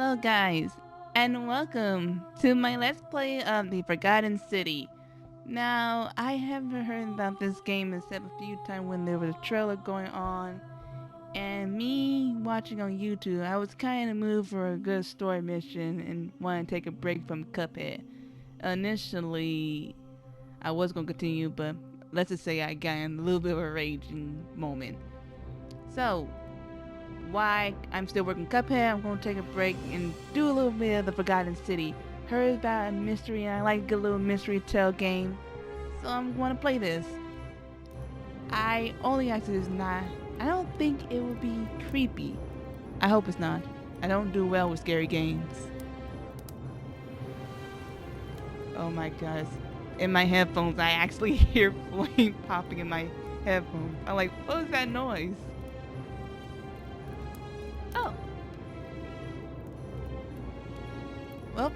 Hello, guys, and welcome to my Let's Play of the Forgotten City. Now, I haven't heard about this game except a few times when there was a trailer going on, and me watching on YouTube, I was kind of moved for a good story mission and wanted to take a break from Cuphead. Initially, I was going to continue, but let's just say I got in a little bit of a raging moment. So, why I'm still working Cuphead, I'm gonna take a break and do a little bit of the Forgotten City. Heard about a mystery and I like a good little mystery tell game. So I'm gonna play this. I only ask this not I don't think it will be creepy. I hope it's not. I don't do well with scary games. Oh my gosh. In my headphones I actually hear flame popping in my headphones. I'm like, what was that noise? Oh. Well,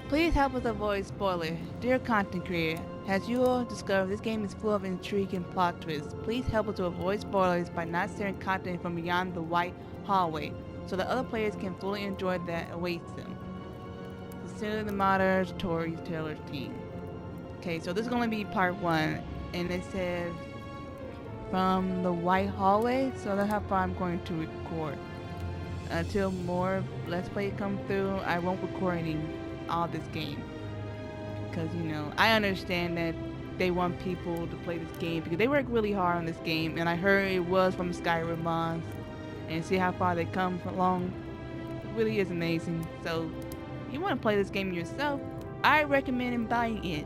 please help us avoid spoilers. Dear content creator, as you all discovered, this game is full of intrigue and plot twists. Please help us to avoid spoilers by not sharing content from beyond the white hallway, so that other players can fully enjoy that awaits them. Sincerely, the modder storyteller team. Okay, so this is going to be part 1, and it says from the white hallway, so that's how far I'm going to record. Until more Let's Play come through, I won't record any all this game. Because, you know, I understand that they want people to play this game because they work really hard on this game, and I heard it was from Skyrim mods, and see how far they come along. It really is amazing. So, if you want to play this game yourself, I recommend buying it.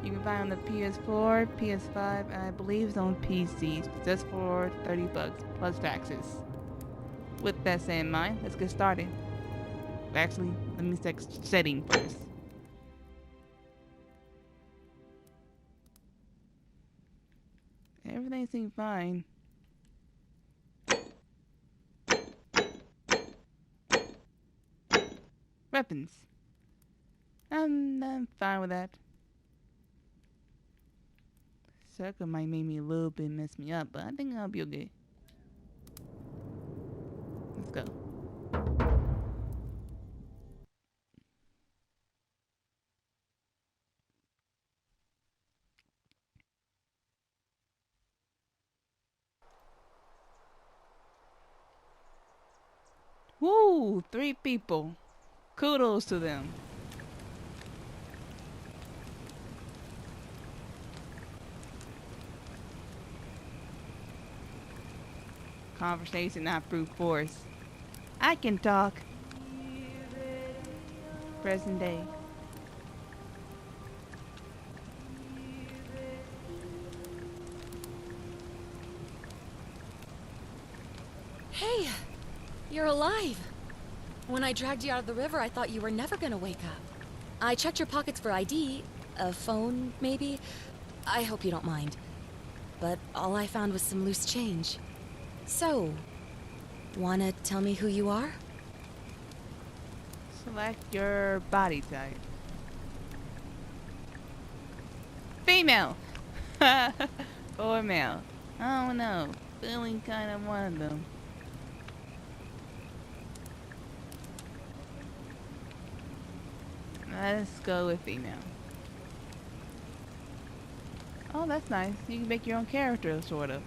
You can buy it on the PS4, PS5, and I believe it's on PC, just for $30 plus taxes. With that said in mind, let's get started. Actually, let me check setting first. Everything seems fine. Weapons. I'm fine with that. Circle might make me a little bit mess me up, but I think I'll be okay. Let's go. Woo! 3 people. Kudos to them. Conversation, not brute force. I can talk. Present day. Hey, you're alive. When I dragged you out of the river, I thought you were never gonna wake up. I checked your pockets for ID, a phone, maybe. I hope you don't mind. But all I found was some loose change. So, wanna tell me who you are? Select your body type. Female! Or male. I don't know. Feeling kind of one of them. Let's go with female. Oh, that's nice. You can make your own character, sort of.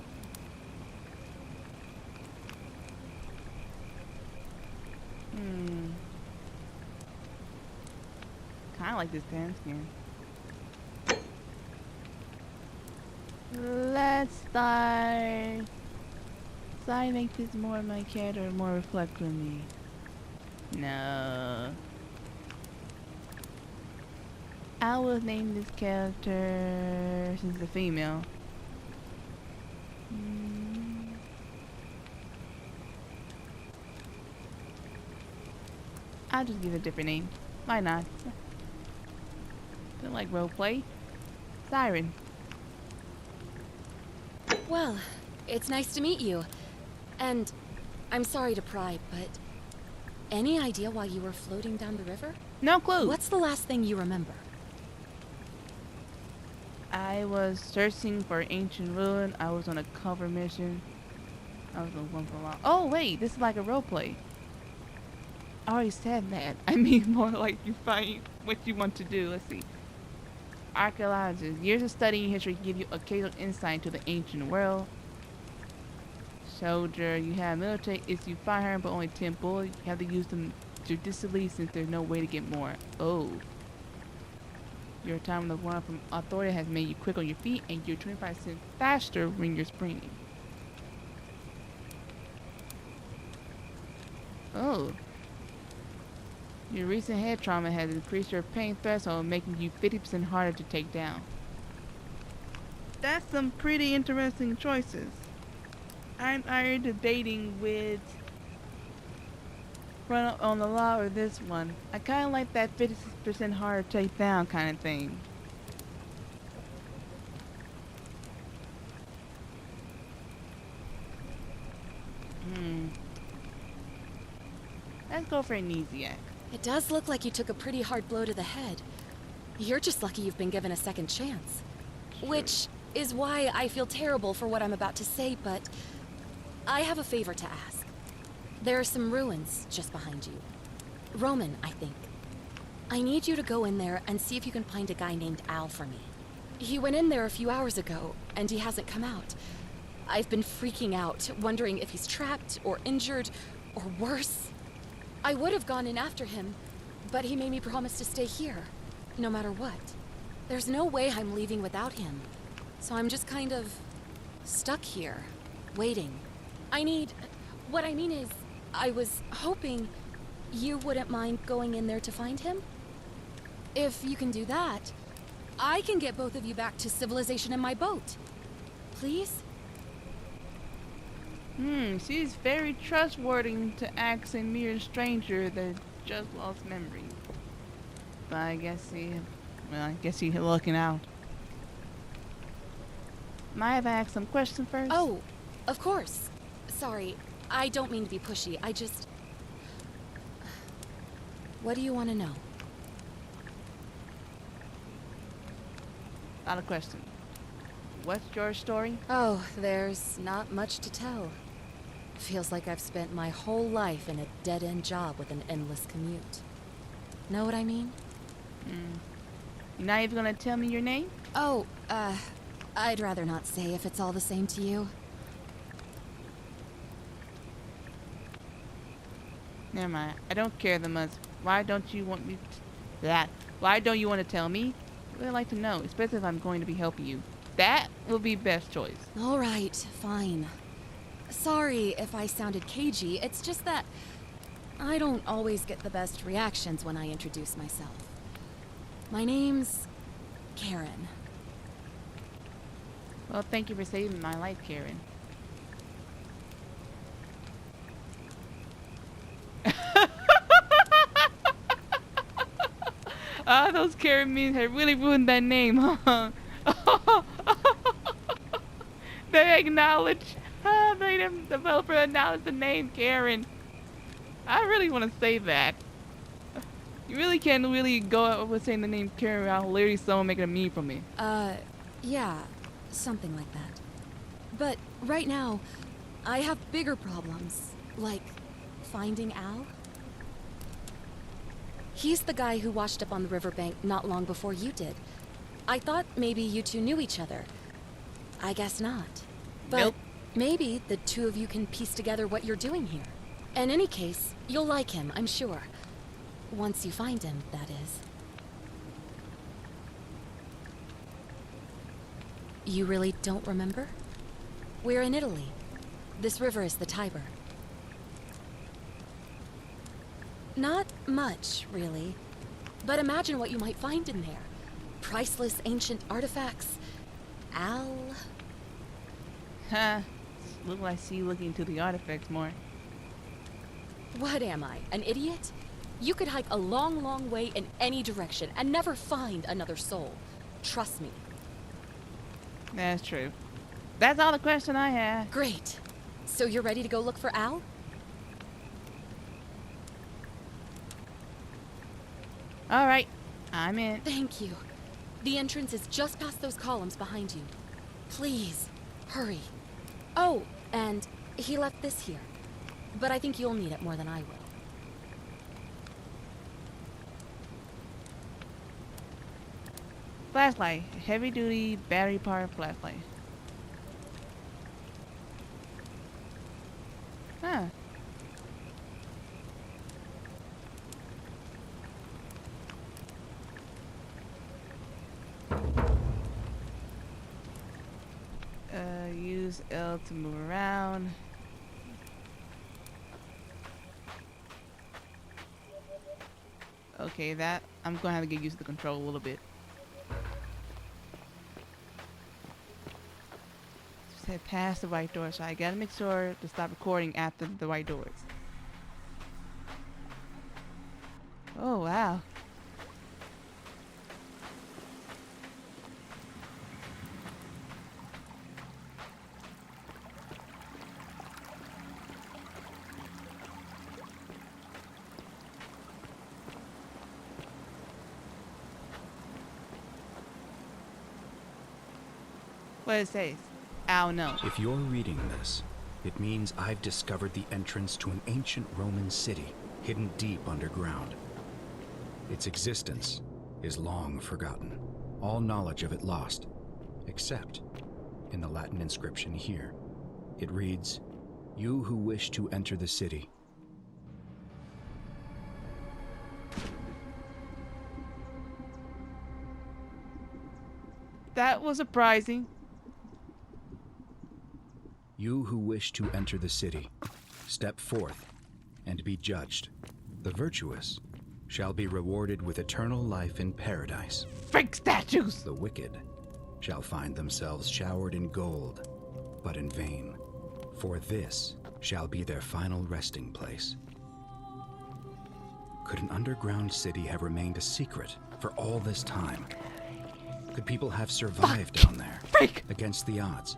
Kind of like this tan skin. Let's start. So I make this more of my character, more reflect on me. No. I will name this character since it's a female. I'll just give it a different name. Why not? Don't like roleplay. Siren. Well, it's nice to meet you. And I'm sorry to pry, but any idea why you were floating down the river? No clue. What's the last thing you remember? I was searching for ancient ruin. I was on a cover mission. I was on one for a while. Oh wait, this is like a roleplay. already said that. I mean more like you find what you want to do. Let's see. Archaeologists. Years of studying history give you occasional insight into the ancient world. Soldier. You have military issue firearm, but only 10 bullets. You have to use them judiciously since there's no way to get more. Oh. Your time on the run from authority has made you quick on your feet, and you're 25% faster when you're sprinting. Oh. Your recent head trauma has increased your pain threshold, making you 50% harder to take down. That's some pretty interesting choices. I'm either debating with Run Up on the Law or this one. I kind of like that 50% harder to take down kind of thing. Let's go for Amnesiac. It does look like you took a pretty hard blow to the head. You're just lucky you've been given a second chance. Sure. Which is why I feel terrible for what I'm about to say, but I have a favor to ask. There are some ruins just behind you. Roman, I think. I need you to go in there and see if you can find a guy named Al for me. He went in there a few hours ago, and he hasn't come out. I've been freaking out, wondering if he's trapped or injured or worse. I would have gone in after him, but he made me promise to stay here, no matter what. There's no way I'm leaving without him, so I'm just kind of stuck here, waiting. What I mean is, I was hoping you wouldn't mind going in there to find him. If you can do that, I can get both of you back to civilization in my boat. Please? She's very trustworthy to ask a mere stranger that just lost memory. But I guess he's looking out. Might have asked some questions first? Oh, of course. Sorry, I don't mean to be pushy. What do you want to know? Not a question. What's your story? Oh, there's not much to tell. Feels like I've spent my whole life in a dead-end job with an endless commute. Know what I mean? You're not even gonna tell me your name? Oh, I'd rather not say if it's all the same to you. Never mind. I don't care that much. Why don't you want me to... Why don't you want to tell me? I'd really like to know, especially if I'm going to be helping you. That will be best choice. All right, fine. Sorry if I sounded cagey. It's just that I don't always get the best reactions when I introduce myself. My name's Karen. Well, thank you for saving my life, Karen. Those Karen memes have really ruined that name, huh? They acknowledge, the developer acknowledged the name Karen. I really want to say that. You really can't really go out with saying the name Karen without literally someone making a meme from me. Yeah, something like that. But right now, I have bigger problems, like finding Al. He's the guy who washed up on the riverbank not long before you did. I thought maybe you two knew each other. I guess not. But Nope. maybe the two of you can piece together what you're doing here. In any case, you'll like him, I'm sure. Once you find him, that is. You really don't remember? We're in Italy. This river is the Tiber. Not much, really. But imagine what you might find in there. Priceless ancient artifacts. Al... Huh. Look like she looking into the artifacts more. What am I, an idiot? You could hike a long, long way in any direction and never find another soul. Trust me. That's true. That's all the question I have. Great. So you're ready to go look for Al? All right. I'm in. Thank you. The entrance is just past those columns behind you. Please, hurry. Oh, and he left this here. But I think you'll need it more than I will. Flashlight. Heavy duty battery powered flashlight. Huh. Use L to move around. Okay, that I'm gonna have to get used to the control a little bit. Just head past the white door, so I gotta make sure to stop recording after the white doors. Oh wow. What it says? Ow, no. If you're reading this, it means I've discovered the entrance to an ancient Roman city hidden deep underground. Its existence is long forgotten, all knowledge of it lost, except in the Latin inscription here. It reads, "You who wish to enter the city." That was surprising. You who wish to enter the city, step forth and be judged. The virtuous shall be rewarded with eternal life in paradise. Fake statues! The wicked shall find themselves showered in gold, but in vain, for this shall be their final resting place. Could an underground city have remained a secret for all this time? Could people have survived down there Freak! against the odds?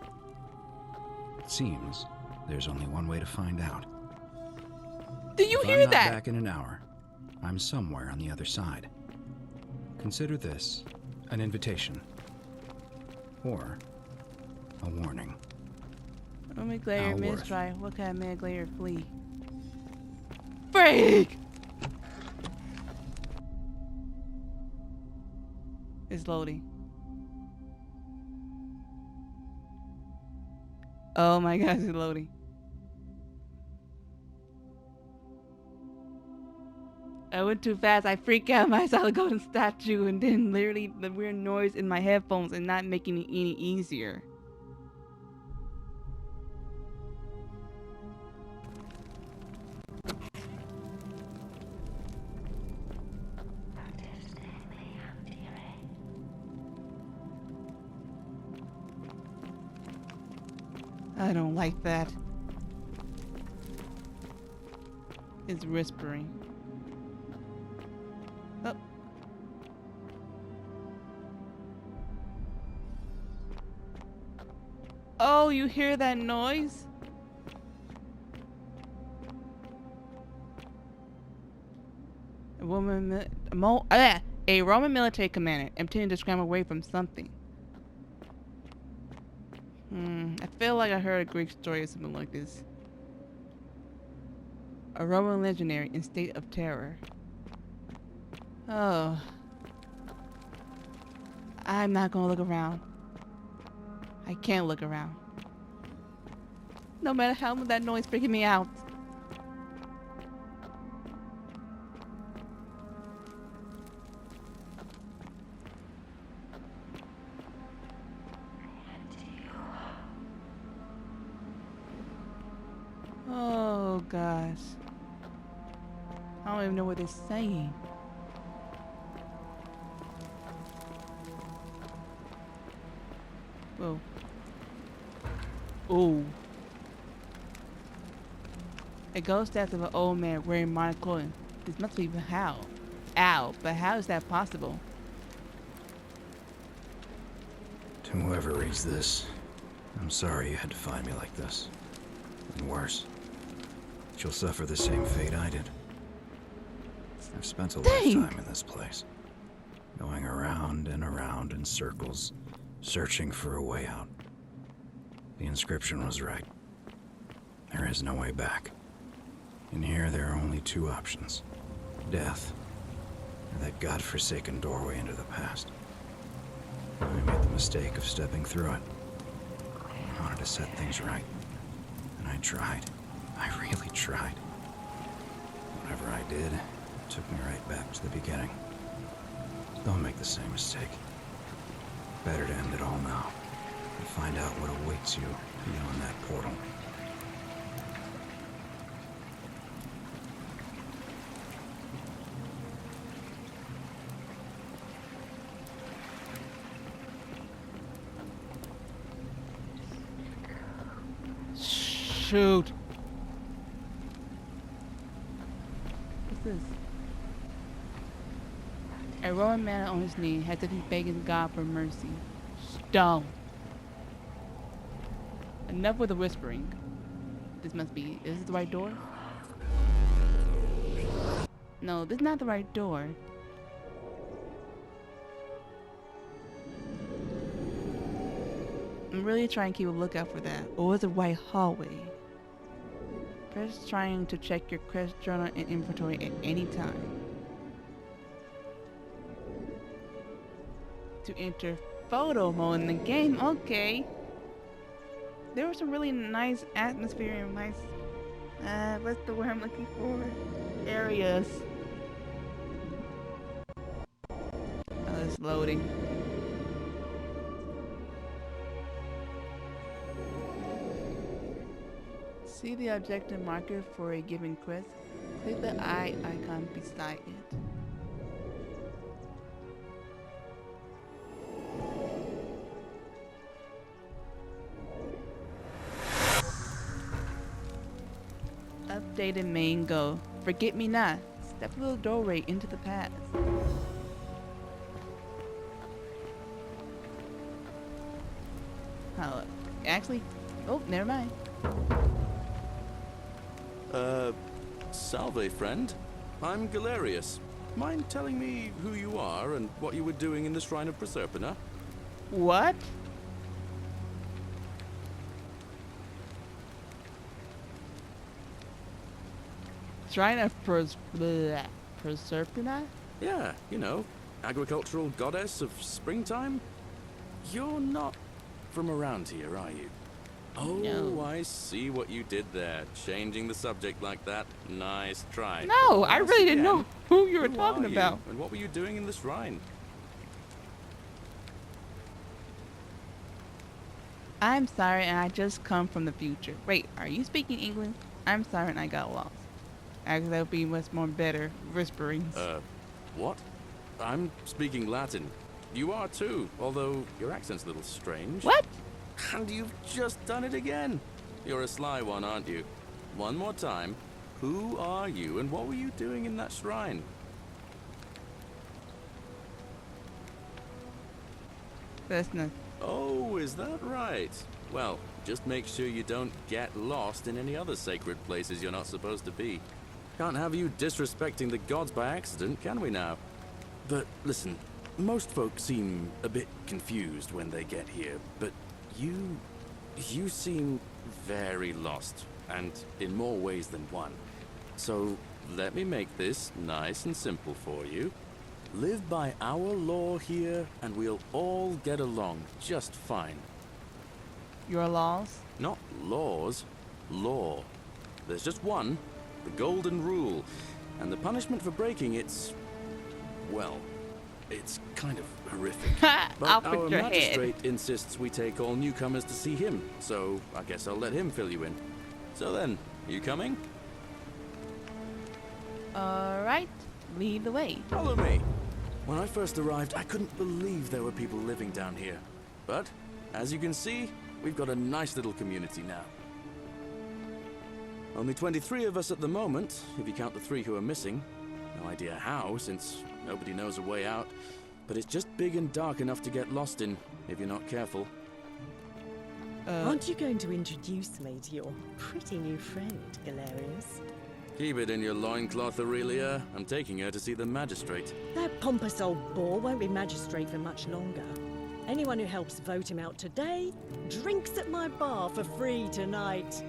It seems there's only one way to find out. Do you If hear I'm not that? back in an hour, I'm somewhere on the other side. Consider this an invitation or a warning. Roman Glacier Alworth. Mist Strike. What kind of man Glacier flee? Freak! It's loading. Oh my gosh, it's loading. I went too fast. I freaked out when I saw the golden statue and then literally the weird noise in my headphones and not making it any easier. I don't like that. It's whispering. Oh. Oh, you hear that noise? A Roman military commander intending to scramble away from something. I feel like I heard a Greek story or something like this. A Roman legionary in state of terror. Oh. I'm not gonna look around. I can't look around. No matter how much that noise freaking me out. Oh gosh. I don't even know what they're saying. Whoa. Ooh. A ghost statue of an old man wearing modern clothing. This must be how. Ow, but how is that possible? To whoever reads this, I'm sorry you had to find me like this. And worse, you'll suffer the same fate I did. I've spent a lifetime in this place, going around and around in circles, searching for a way out. The inscription was right. There is no way back. In here, there are only two options: death, or that godforsaken doorway into the past. I made the mistake of stepping through it. I wanted to set things right. And I tried. I really tried. Whatever I did, it took me right back to the beginning. Don't make the same mistake. Better to end it all now and find out what awaits you beyond that portal. Shoot. What's this? A Roman man on his knee had to be begging God for mercy. Stone. Enough with the whispering. This must be. Is this the right door? No, this is not the right door. I'm really trying to keep a lookout for that. Or is it right hallway? Press trying to check your quest journal and inventory at any time. To enter photo mode in the game, okay. There was some really nice atmosphere and nice, what's the word I'm looking for? Areas. Oh, it's loading. See the objective marker for a given quest. Click the eye icon beside it. Updated main goal. Forget me not. Step through the doorway into the past. Actually, oh, never mind. Salve, friend. I'm Galerius. Mind telling me who you are and what you were doing in the Shrine of Proserpina? What? Shrine of Proserpina? Yeah, you know, agricultural goddess of springtime? You're not from around here, are you? Oh, No. I see what you did there. Changing the subject like that. Nice try. No, I Once really didn't know again, who you were who talking are you, about. and what were you doing in the shrine? I'm sorry, and I just come from the future. Wait, are you speaking English? I'm sorry, and I got lost. Actually, that would be much more better whisperings. What? I'm speaking Latin. You are too, although your accent's a little strange. What? And you've just done it again. You're a sly one, aren't you? One more time. Who are you, and what were you doing in that shrine? That's not. Oh, is that right? Well, just make sure you don't get lost in any other sacred places you're not supposed to be. Can't have you disrespecting the gods by accident, can we now? But listen, most folk seem a bit confused when they get here, but you seem very lost, and in more ways than one. So let me make this nice and simple for you. Live by our law here, and we'll all get along just fine. Your laws? Not laws, law. There's just one, the golden rule, and the punishment for breaking it's, well, it's kind of horrific. I'll But put our your head. magistrate insists we take all newcomers to see him, so I guess I'll let him fill you in. So then, you coming? Alright, lead the way. Follow me. When I first arrived, I couldn't believe there were people living down here. But, as you can see, we've got a nice little community now. Only 23 of us at the moment, if you count the 3 who are missing. No idea how, since nobody knows a way out. But it's just big and dark enough to get lost in, if you're not careful. Aren't you going to introduce me to your pretty new friend, Galerius? Keep it in your loincloth, Aurelia. I'm taking her to see the magistrate. That pompous old bore won't be magistrate for much longer. Anyone who helps vote him out today drinks at my bar for free tonight.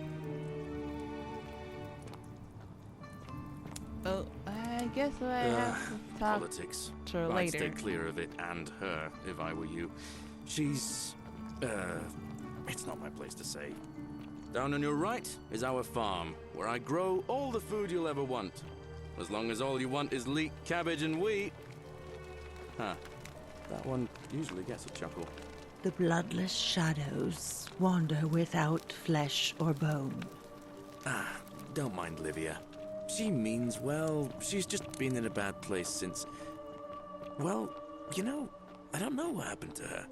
Oh, I guess I have to talk Politics. to her I'd later. stay clear of it and her if I were you. She's, it's not my place to say. Down on your right is our farm, where I grow all the food you'll ever want. As long as all you want is leek, cabbage, and wheat. Huh. That one usually gets a chuckle. The bloodless shadows wander without flesh or bone. Don't mind Livia. She means well. She's just been in a bad place since... Well, you know, I don't know what happened to her.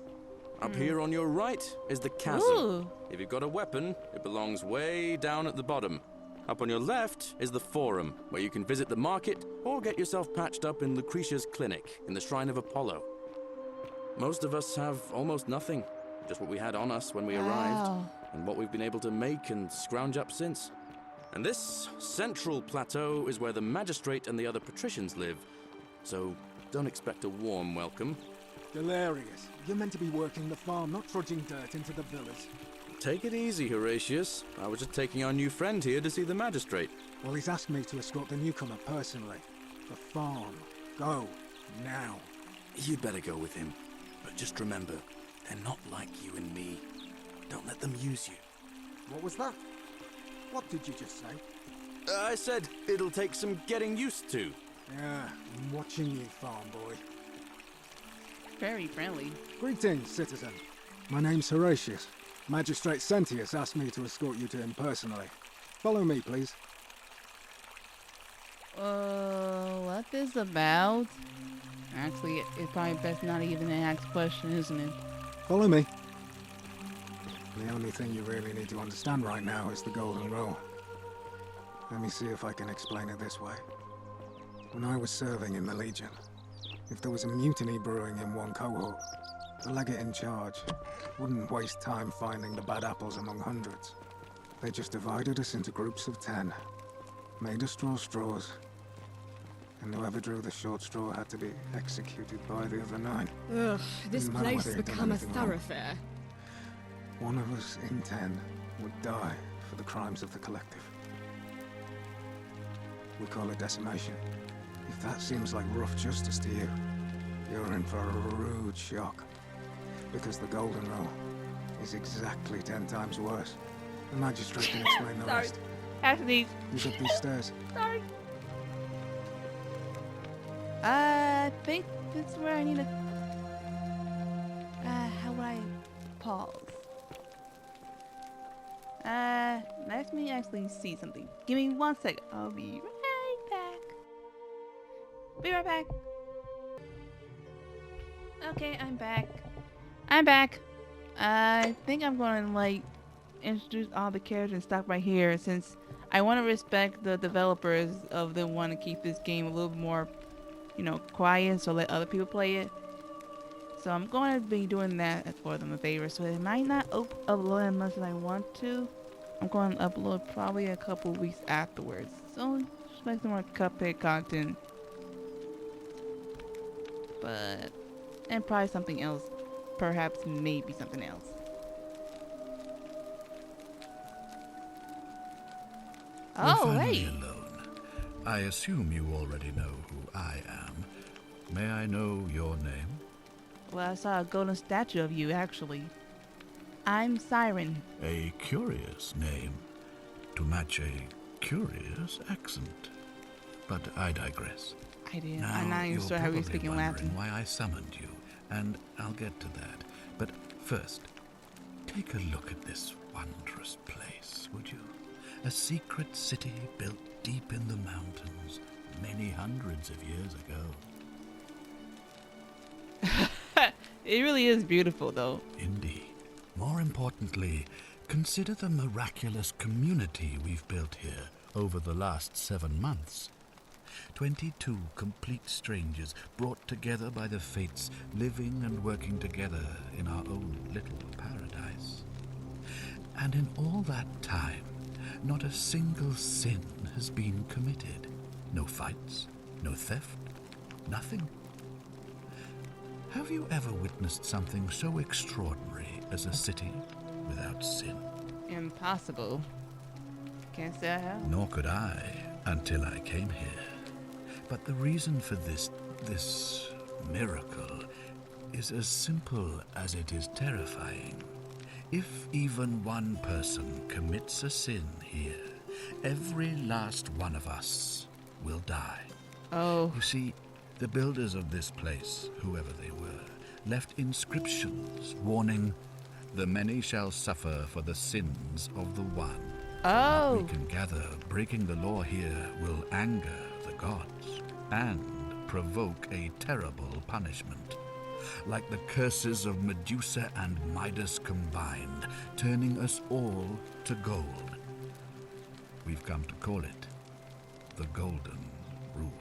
Up here on your right is the chasm. Ooh. If you've got a weapon, it belongs way down at the bottom. Up on your left is the Forum, where you can visit the market or get yourself patched up in Lucretia's clinic in the Shrine of Apollo. Most of us have almost nothing, just what we had on us when we arrived, Wow. and what we've been able to make and scrounge up since. And this central plateau is where the magistrate and the other patricians live, so don't expect a warm welcome. Delirious. You're meant to be working the farm, not trudging dirt into the villas. Take it easy, Horatius. I was just taking our new friend here to see the magistrate. Well, he's asked me to escort the newcomer personally. The farm. Go. Now. You'd better go with him. But just remember, they're not like you and me. Don't let them use you. What was that? What did you just say? I said it'll take some getting used to. Yeah, I'm watching you, farm boy. Very friendly. Greetings, citizen. My name's Horatius. Magistrate Sentius asked me to escort you to him personally. Follow me, please. What this about? Actually, it's probably best not even to ask question, isn't it? Follow me. The only thing you really need to understand right now is the Golden Rule. Let me see if I can explain it this way. When I was serving in the Legion, if there was a mutiny brewing in one cohort, the legate in charge wouldn't waste time finding the bad apples among hundreds. They just divided us into groups of 10, made us draw straws, and whoever drew the short straw had to be executed by the other 9. Ugh, this Doesn't matter place whether has you've done become a anything wrong. thoroughfare. One of us in 10 would die for the crimes of the collective. We call it decimation. If that seems like rough justice to you, you're in for a rude shock. Because the Golden Rule is exactly 10 times worse. The magistrate can explain the Sorry. rest. After these. He's up these stairs. Sorry. I think this is where I need to. How would I pause? Let me actually see something. Give me 1 second. I'll be right back. Be right back. Okay, I'm back. I'm back. I think I'm gonna like introduce all the characters and stop right here since I want to respect the developers of them want to keep this game a little bit more, you know, quiet, so let other people play it. So I'm going to be doing that for them a favor. So it might not upload as much as I want to. I'm going to upload probably a couple weeks afterwards. So expect some more Cuphead content. But, and probably something else. Perhaps maybe something else. We're Oh, finally hey. alone. I assume you already know who I am. May I know your name? Well, I saw a golden statue of you, actually. I'm Siren. A curious name to match a curious accent. But I digress. I did. Now, I'm not even you're sure how we probably speak in wondering Latin. why I summoned you, and I'll get to that. But first, take a look at this wondrous place, would you? A secret city built deep in the mountains many hundreds of years ago. It really is beautiful, though. Indeed. More importantly, consider the miraculous community we've built here over the last 7 months. 22 complete strangers brought together by the fates, living and working together in our own little paradise. And in all that time, not a single sin has been committed. No fights, no theft, nothing. Have you ever witnessed something so extraordinary as a city without sin? Impossible. Can't say I have. Nor could I until I came here. But the reason for this miracle is as simple as it is terrifying. If even one person commits a sin here, every last one of us will die. Oh. You see, the builders of this place, whoever they were, left inscriptions warning, "The many shall suffer for the sins of the one." Oh. We can gather breaking the law here will anger the gods and provoke a terrible punishment, like the curses of Medusa and Midas combined, turning us all to gold. We've come to call it the Golden Rule.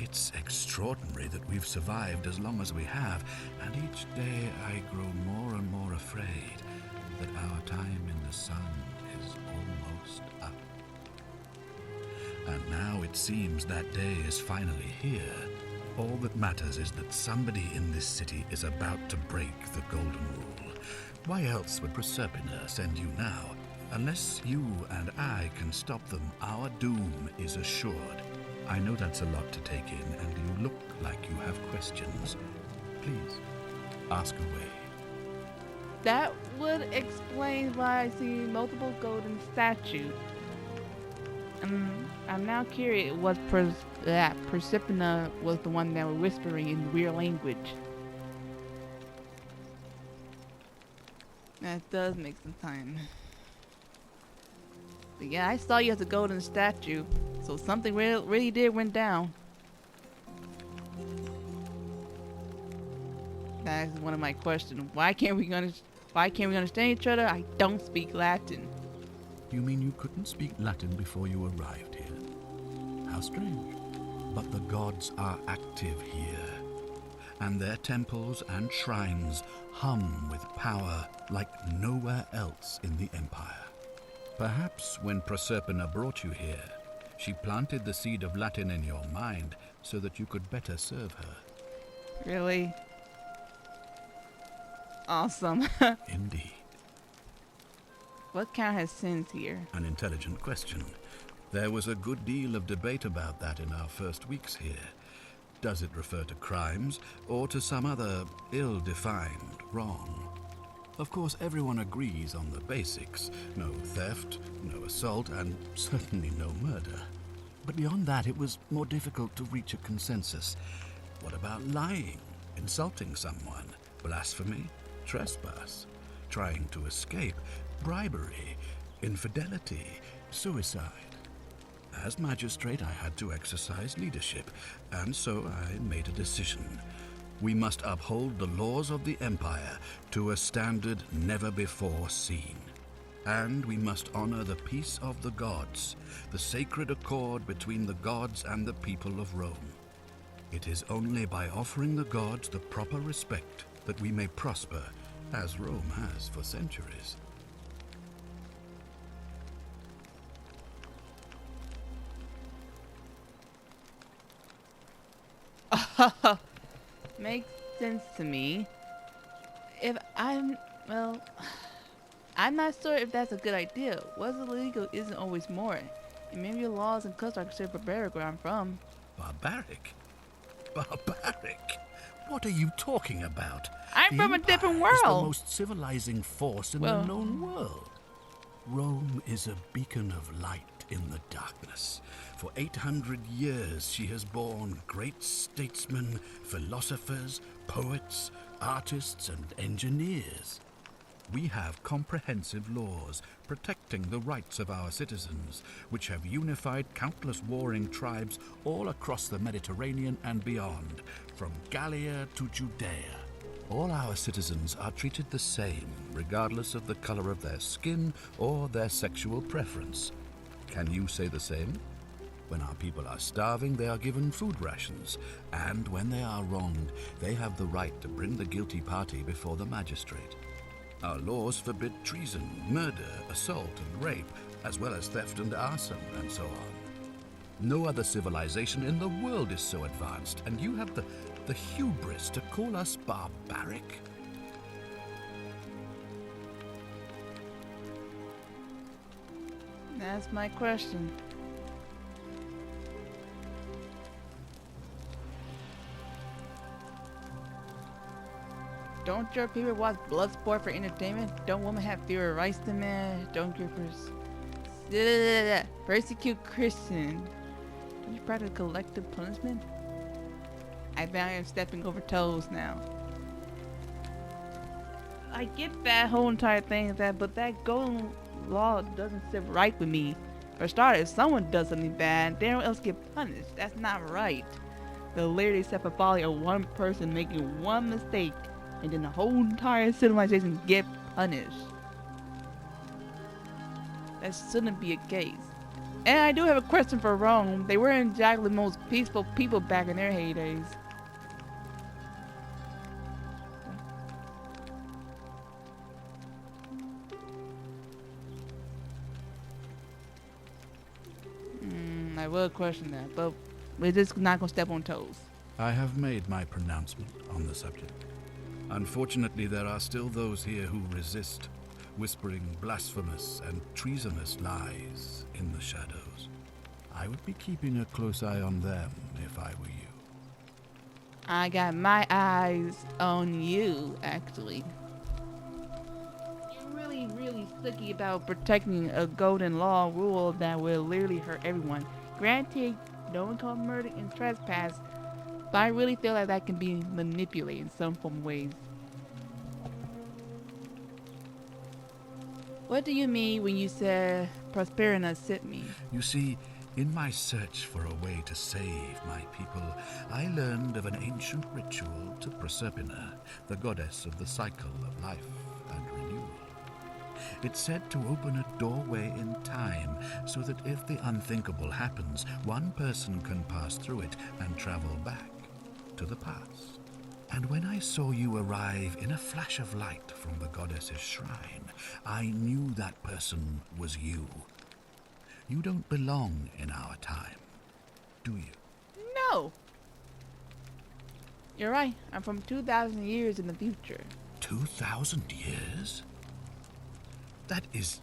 It's extraordinary that we've survived as long as we have, and each day I grow more and more afraid that our time in the sun is almost up. And now it seems that day is finally here. All that matters is that somebody in this city is about to break the Golden Rule. Why else would Proserpina send you now? Unless you and I can stop them, our doom is assured. I know that's a lot to take in, and you look like you have questions. Please, ask away. That would explain why I see multiple golden statues. I'm now curious. Was Proserpina was the one that was whispering in weird language? That does make some time. But yeah, I saw you as a golden statue, so something really did went down. That is one of my questions. Why can't we understand each other? I don't speak Latin. You mean you couldn't speak Latin before you arrived here? How strange. But the gods are active here, and their temples and shrines hum with power like nowhere else in the Empire. Perhaps when Proserpina brought you here, she planted the seed of Latin in your mind so that you could better serve her. Really? Awesome. Indeed. What count has sins here? An intelligent question. There was a good deal of debate about that in our first weeks here. Does it refer to crimes or to some other ill-defined wrong? Of course, everyone agrees on the basics. No theft, no assault, and certainly no murder. But beyond that, it was more difficult to reach a consensus. What about lying, insulting someone, blasphemy, trespass, trying to escape, bribery, infidelity, suicide? As magistrate, I had to exercise leadership, and so I made a decision. We must uphold the laws of the Empire to a standard never before seen. And we must honor the peace of the gods, the sacred accord between the gods and the people of Rome. It is only by offering the gods the proper respect that we may prosper, as Rome has for centuries. Makes sense to me. I'm not sure if that's a good idea. What's illegal isn't always more. And maybe your laws and customs are considered barbaric where I'm from. Barbaric? Barbaric? What are you talking about? I'm from a different world. Is the most civilizing force in the known world. Rome is a beacon of light in the darkness. For 800 years she has borne great statesmen, philosophers, poets, artists, and engineers. We have comprehensive laws protecting the rights of our citizens, which have unified countless warring tribes all across the Mediterranean and beyond, from Gallia to Judea. All our citizens are treated the same, regardless of the color of their skin or their sexual preference. Can you say the same? When our people are starving, they are given food rations, and when they are wronged, they have the right to bring the guilty party before the magistrate. Our laws forbid treason, murder, assault, and rape, as well as theft and arson, and so on. No other civilization in the world is so advanced, and you have the hubris to call us barbaric? That's my question. Don't your people watch Bloodsport for entertainment? Don't women have fewer rights than men? Don't groupers persecute Christians? Don't you practice collective punishment? I think I am stepping over toes now. I get that whole entire thing, but that golden law doesn't sit right with me. For starters, if someone does something bad, then everyone else get punished. That's not right. The literally set for folly of one person making one mistake, and then the whole entire civilization get punished. That shouldn't be a case. And I do have a question for Rome. They weren't exactly the most peaceful people back in their heydays. I will question that, but we're just not gonna step on toes. I have made my pronouncement on the subject. Unfortunately, there are still those here who resist, whispering blasphemous and treasonous lies in the shadows. I would be keeping a close eye on them if I were you. I got my eyes on you, actually. You're really sticky about protecting a golden law rule that will literally hurt everyone. Granted, no one called murder and trespass, but I really feel like that can be manipulated in some form of ways. What do you mean when you said Prosperina sent me? You see, in my search for a way to save my people, I learned of an ancient ritual to Proserpina, the goddess of the cycle of life and renewal. It's said to open a doorway in time so that if the unthinkable happens, one person can pass through it and travel back to the past. And when I saw you arrive in a flash of light from the goddess's shrine, I knew that person was you. You don't belong in our time, do you? No! You're right. I'm from 2,000 years in the future. 2,000 years? That is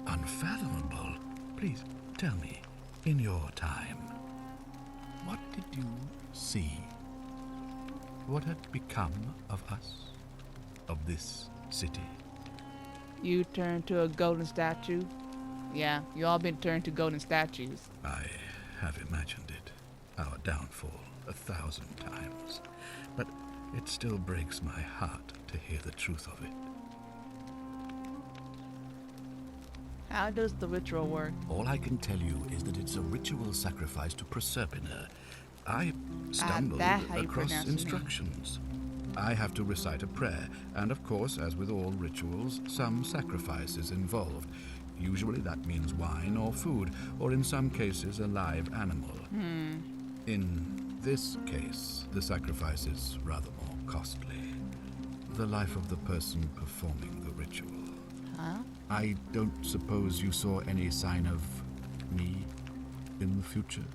unfathomable. Please tell me, in your time, what did you see? What had become of us? Of this city? You turned to a golden statue? Yeah, you all been turned to golden statues. I have imagined it, our downfall, 1,000 times. But it still breaks my heart to hear the truth of it. How does the ritual work? All I can tell you is that it's a ritual sacrifice to Proserpina. I stumbled that's how you across pronounce the name. instructions. I have to recite a prayer, and of course, as with all rituals, some sacrifice is involved. Usually that means wine or food, or in some cases a live animal. In this case, the sacrifice is rather more costly. The life of the person performing the ritual. Huh? I don't suppose you saw any sign of me in the future?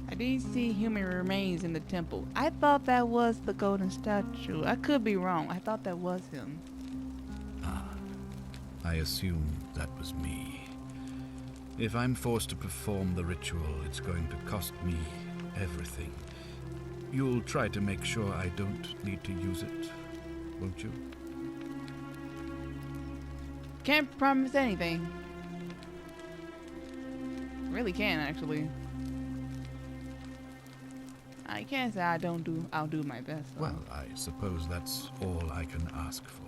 I didn't see human remains in the temple. I thought that was the golden statue. I could be wrong. I thought that was him. I assume that was me. If I'm forced to perform the ritual, it's going to cost me everything. You'll try to make sure I don't need to use it, won't you? Can't promise anything. Really can't, actually. I can't say I'll do my best. Though. Well, I suppose that's all I can ask for.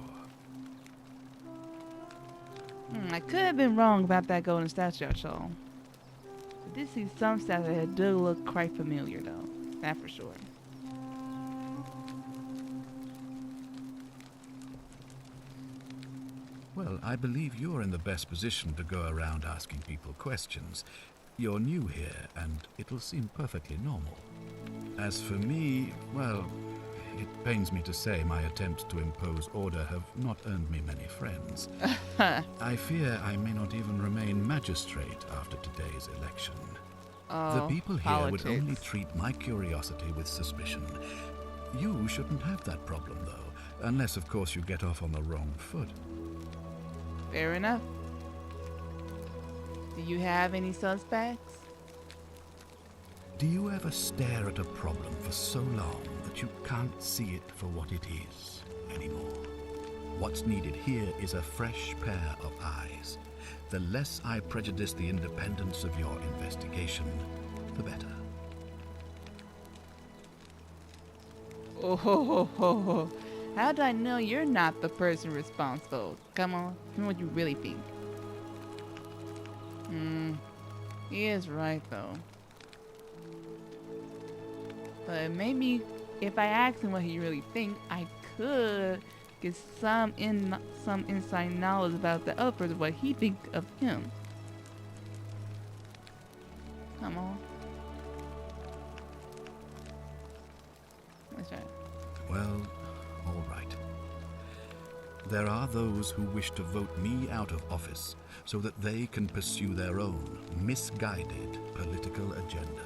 I could have been wrong about that golden statue I saw. I did see some statues that do look quite familiar, though. That for sure. Well, I believe you're in the best position to go around asking people questions. You're new here, and it'll seem perfectly normal. As for me, well, it pains me to say my attempts to impose order have not earned me many friends. I fear I may not even remain magistrate after today's election. The people here would only treat my curiosity with suspicion. You shouldn't have that problem, though, unless, of course, you get off on the wrong foot. Fair enough. Do you have any suspects? Do you ever stare at a problem for so long that but you can't see it for what it is anymore. What's needed here is a fresh pair of eyes. The less I prejudice the independence of your investigation, the better. Oh ho ho ho ho. How do I know you're not the person responsible? Come on, tell me what you really think. He is right though. But maybe if I asked him what he really thinks, I could get some inside knowledge about the other person, what he thinks of him. Come on. Let's try it. Well, all right. There are those who wish to vote me out of office so that they can pursue their own misguided political agenda.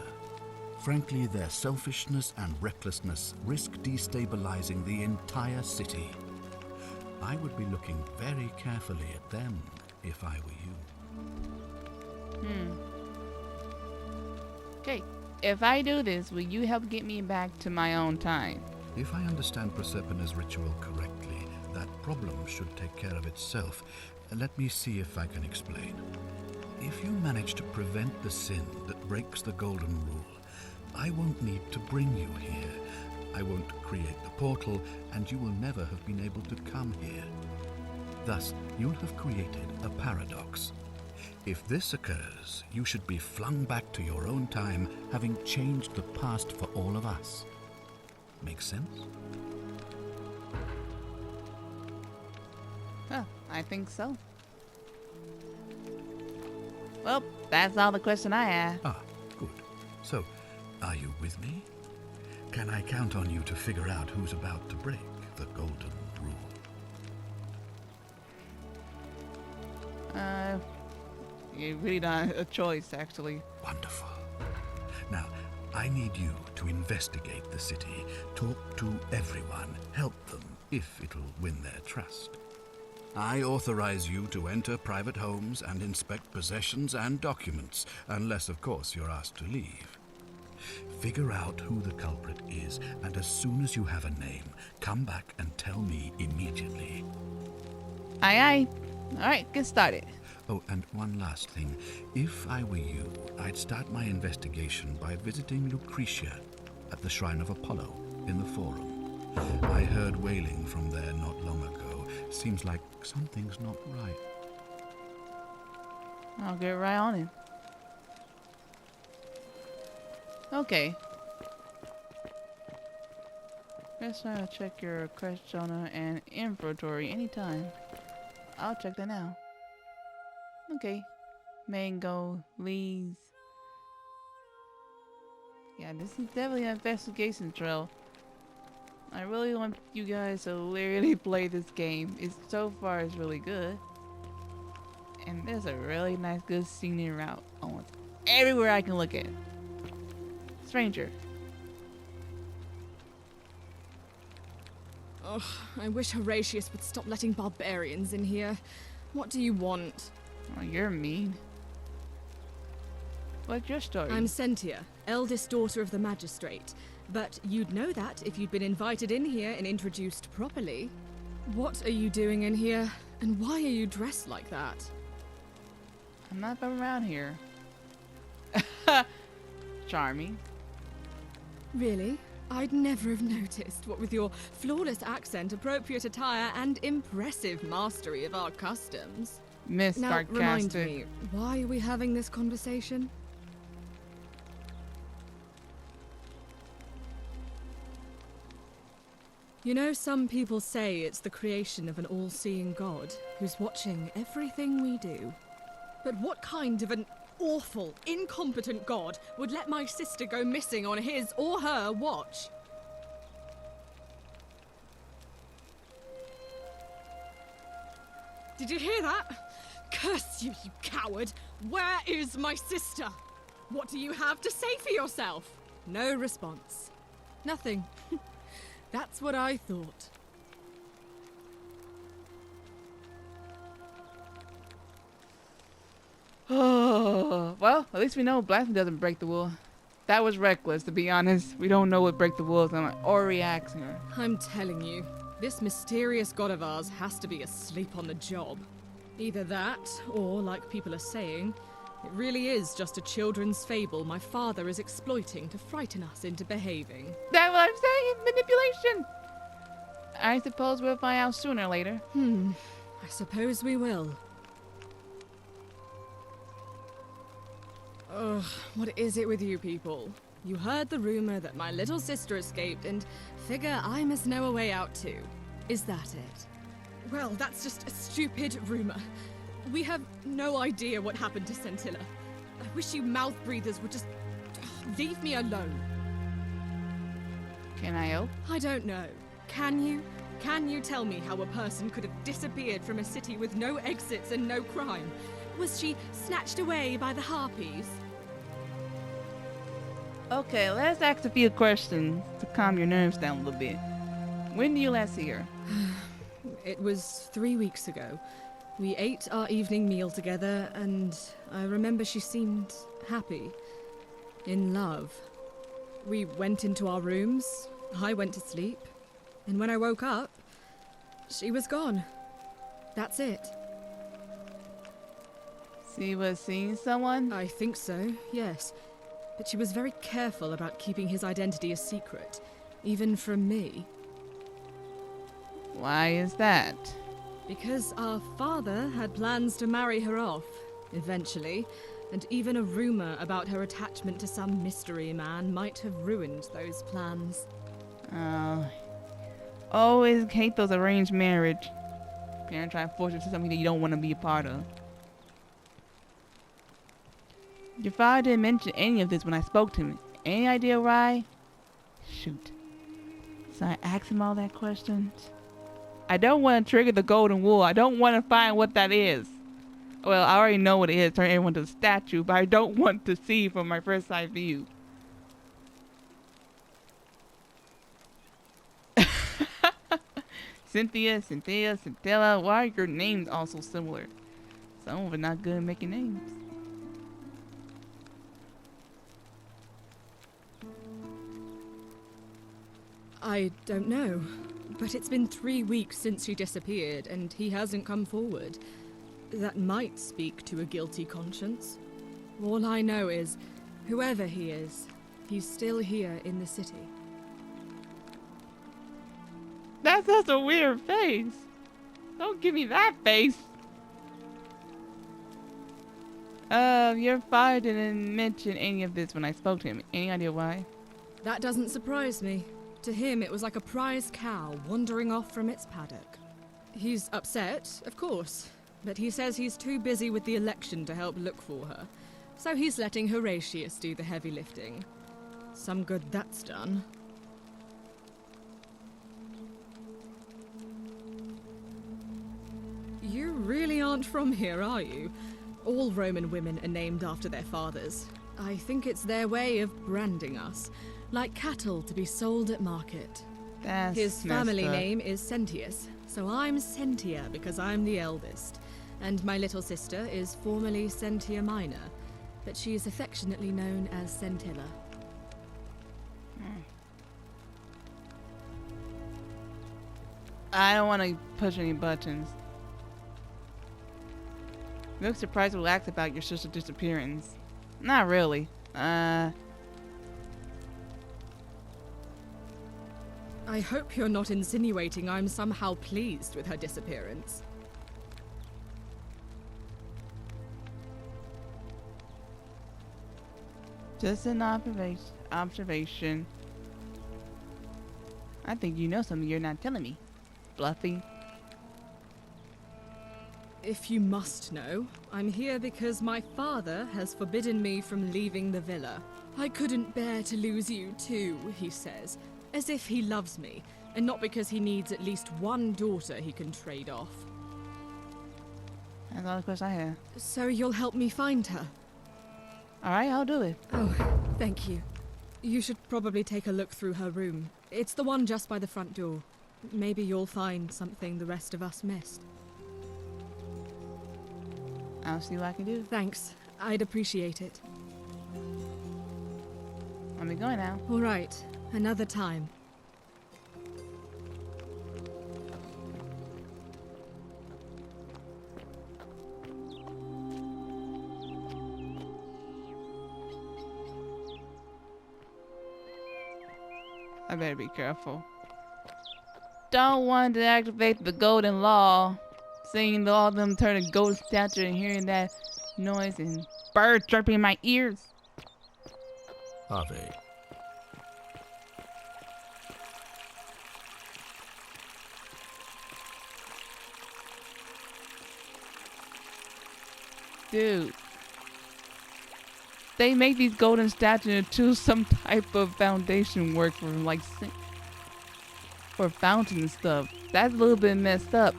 Frankly, their selfishness and recklessness risk destabilizing the entire city. I would be looking very carefully at them if I were you. Okay, if I do this, will you help get me back to my own time? If I understand Proserpina's ritual correctly, that problem should take care of itself. Let me see if I can explain. If you manage to prevent the sin that breaks the Golden Rule, I won't need to bring you here. I won't create the portal, and you will never have been able to come here. Thus, you'll have created a paradox. If this occurs, you should be flung back to your own time, having changed the past for all of us. Make sense? Huh, I think so. Well, that's all the question I have. Ah, good. So, are you with me? Can I count on you to figure out who's about to break the Golden Rule? You really don't have a choice, actually. Wonderful. Now, I need you to investigate the city, talk to everyone, help them if it'll win their trust. I authorize you to enter private homes and inspect possessions and documents, unless, of course, you're asked to leave. Figure out who the culprit is, and as soon as you have a name, come back and tell me immediately. Aye, aye. All right, get started. Oh, and one last thing. If I were you, I'd start my investigation by visiting Lucretia at the Shrine of Apollo in the Forum. I heard wailing from there not long ago. Seems like something's not right. I'll get right on it. Okay. Let's try to check your quest journal and inventory anytime. I'll check that now. Okay. Mango, leaves. Yeah, this is definitely an investigation trail. I really want you guys to literally play this game. So far it's really good. And there's a really nice good scenery route almost everywhere I can look at. Stranger. Ugh, I wish Horatius would stop letting barbarians in here. What do you want? Oh, you're mean. What's your story? I'm Sentia, eldest daughter of the magistrate. But you'd know that if you'd been invited in here and introduced properly. What are you doing in here? And why are you dressed like that? I'm not from around here. Charming. Really? I'd never have noticed, what with your flawless accent, appropriate attire, and impressive mastery of our customs. Miss Now, Sarcastic. remind me, why are we having this conversation? You know, some people say it's the creation of an all-seeing God who's watching everything we do. But what kind of an awful, incompetent God would let my sister go missing on his or her watch? Did you hear that? Curse you, you coward! Where is my sister? What do you have to say for yourself? No response. Nothing. That's what I thought. Oh, well, at least we know blasphemy doesn't break the rule. That was reckless, to be honest. We don't know what break the rules or reacting her. I'm telling you, this mysterious god of ours has to be asleep on the job. Either that, or, like people are saying, it really is just a children's fable my father is exploiting to frighten us into behaving. That's what I'm saying, manipulation! I suppose we'll find out sooner or later. I suppose we will. Ugh, what is it with you people? You heard the rumor that my little sister escaped and figure I must know a way out too. Is that it? Well, that's just a stupid rumor. We have no idea what happened to Scintilla. I wish you mouth breathers would just leave me alone. Can I help? I don't know. Can you? Can you tell me how a person could have disappeared from a city with no exits and no crime? Was she snatched away by the harpies? Okay, let's ask a few questions to calm your nerves down a little bit. When did you last see her? It was 3 weeks ago. We ate our evening meal together, and I remember she seemed happy. In love. We went into our rooms, I went to sleep, and when I woke up, she was gone. That's it. She was seeing someone? I think so, yes. But she was very careful about keeping his identity a secret, even from me. Why is that? Because our father had plans to marry her off, eventually, and even a rumor about her attachment to some mystery man might have ruined those plans. Oh. Always hate those arranged marriage. Parents try to force you to something that you don't want to be a part of. Your father didn't mention any of this when I spoke to him. Any idea why? Shoot. So I asked him all that questions. I don't want to trigger the golden wool. I don't want to find what that is. Well, I already know what it is. Turn everyone to a statue, but I don't want to see from my first sight view. Cynthia, Scintilla. Why are your names all so similar? Some of them are not good at making names. I don't know. But it's been 3 weeks since she disappeared, and he hasn't come forward. That might speak to a guilty conscience. All I know is, whoever he is, he's still here in the city. That's such a weird face. Don't give me that face. Your father didn't mention any of this when I spoke to him. Any idea why? That doesn't surprise me. To him, it was like a prize cow wandering off from its paddock. He's upset, of course, but he says he's too busy with the election to help look for her. So he's letting Horatius do the heavy lifting. Some good that's done. You really aren't from here, are you? All Roman women are named after their fathers. I think it's their way of branding us. Like cattle to be sold at market. That's His family messed up. name is Sentius, so I'm Sentia because I'm the eldest. And my little sister is formerly Sentia Minor, but she is affectionately known as Scintilla. I don't want to push any buttons. You look surprised and relaxed about your sister's disappearance. Not really. I hope you're not insinuating I'm somehow pleased with her disappearance. Just an observation. I think you know something you're not telling me. Bluffy. If you must know, I'm here because my father has forbidden me from leaving the villa. I couldn't bear to lose you too, he says, as if he loves me, and not because he needs at least one daughter he can trade off. That's all the questions I have. So you'll help me find her? Alright, I'll do it. Oh, thank you. You should probably take a look through her room. It's the one just by the front door. Maybe you'll find something the rest of us missed. I'll see what I can do. Thanks. I'd appreciate it. Time to go now. All right, another time. I better be careful. Don't want to activate the golden law. Seeing all of them turn to golden statue and hearing that noise and birds chirping in my ears. Ave. Dude. They make these golden statues into some type of foundation work for like for fountain and stuff. That's a little bit messed up.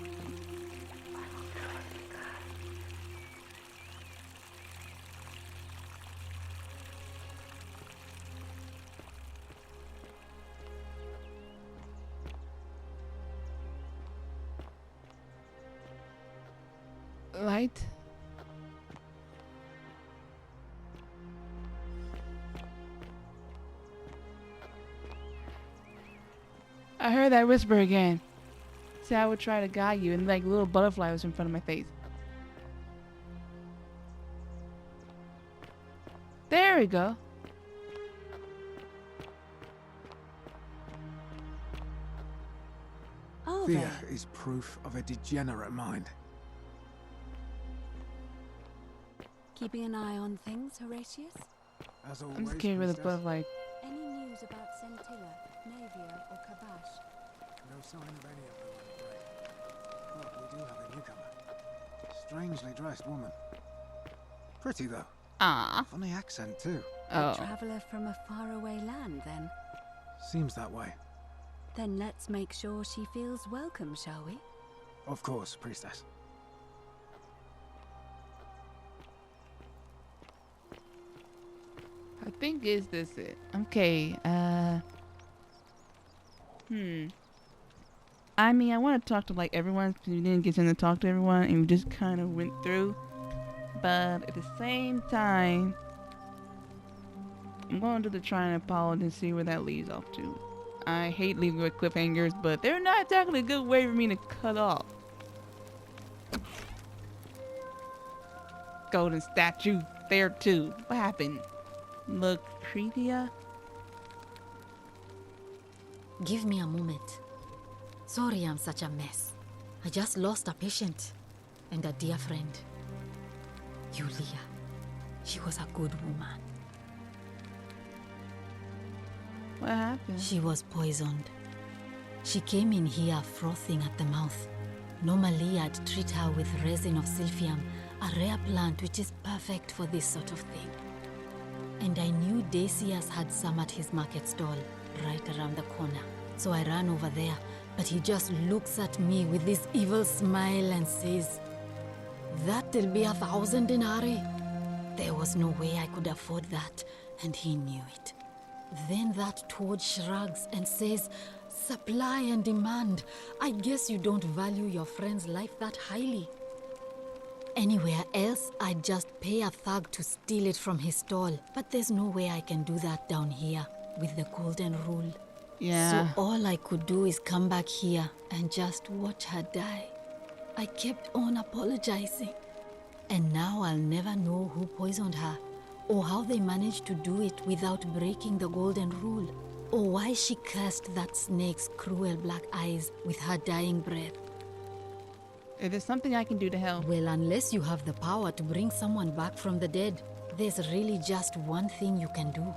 Light. I heard that whisper again. See, I would try to guide you, and like little butterfly was in front of my face. There we go. Oh, Fear there. is proof of a degenerate mind. Keeping an eye on things, Horatius? As I'm always, scared with the priestess, butterfly. Any news about Centilla, Navia, or Kabash? no sign of any of them, I'm afraid. But we do have a newcomer. Strangely dressed woman. Pretty, though. Ah. Funny accent, too. A Oh. traveler from a faraway land, then? Seems that way. Then let's make sure she feels welcome, shall we? Of course, priestess. I think is this it. Okay, I mean, I want to talk to like everyone because we didn't get in to talk to everyone and we just kind of went through. But at the same time, I'm going to the Shrine of Apollo and see where that leads off to. I hate leaving with cliffhangers, but they're not exactly a good way for me to cut off. Golden statue there too. What happened? Lucretia? Give me a moment. Sorry I'm such a mess. I just lost a patient and a dear friend. Yulia. She was a good woman. What happened? She was poisoned. She came in here frothing at the mouth. Normally I'd treat her with resin of silphium, a rare plant which is perfect for this sort of thing. And I knew Decius had some at his market stall, right around the corner. So I ran over there, but he just looks at me with this evil smile and says, "That'll be 1,000 denarii." There was no way I could afford that, and he knew it. Then that toad shrugs and says, "Supply and demand. I guess you don't value your friend's life that highly." Anywhere else, I'd just pay a thug to steal it from his stall. But there's no way I can do that down here with the golden rule. Yeah. So all I could do is come back here and just watch her die. I kept on apologizing. And now I'll never know who poisoned her, or how they managed to do it without breaking the golden rule, or why she cursed that snake's cruel black eyes with her dying breath. If there's something I can do to help. Well, unless you have the power to bring someone back from the dead, there's really just one thing you can do.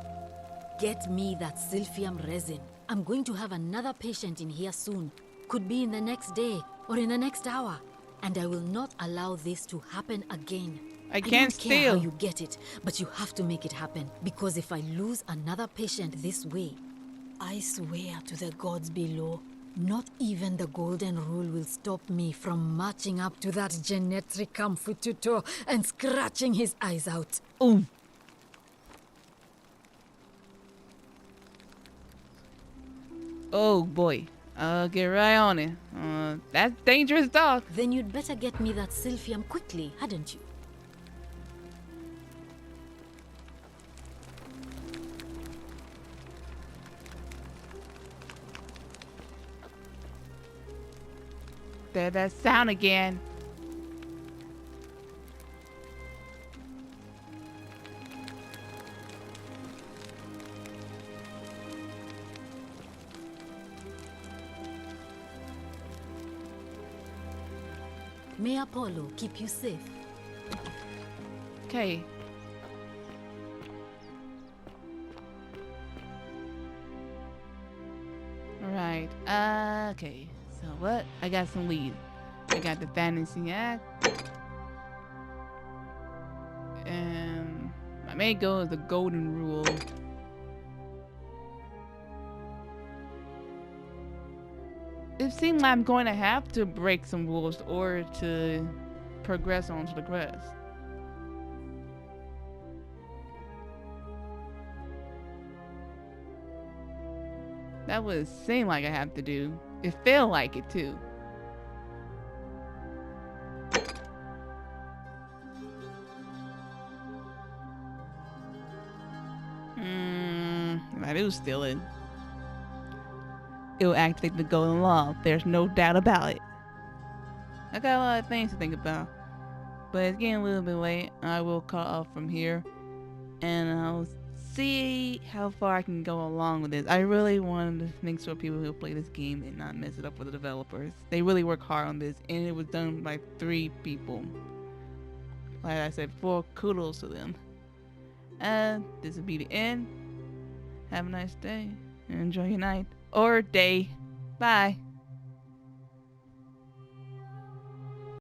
Get me that silphium resin. I'm going to have another patient in here soon. Could be in the next day or in the next hour. And I will not allow this to happen again. I can't don't care how steal. you get it, but you have to make it happen. Because if I lose another patient this way, I swear to the gods below, not even the golden rule will stop me from marching up to that Genetri Camfututo and scratching his eyes out. Ooh. Oh boy. Get right on it. That's dangerous talk. Then you'd better get me that silphium quickly, hadn't you? There's that sound again. May Apollo keep you safe. Okay. Alright. Okay. So what? I got some leads. I got the Fantasy Act. And my main goal is the Golden Rule. It seems like I'm going to have to break some rules in order to progress onto the quest. That would seem like I have to do. It felt like it too. If I do steal it, it'll activate the golden law. There's no doubt about it. I got a lot of things to think about, but it's getting a little bit late. I will cut off from here, and I'll see how far I can go along with this. I really wanted to make sure people who play this game and not mess it up for the developers. They really work hard on this, and it was done by 3 people. Like I said before, kudos to them. And this will be the end. Have a nice day and enjoy your night or day. Bye.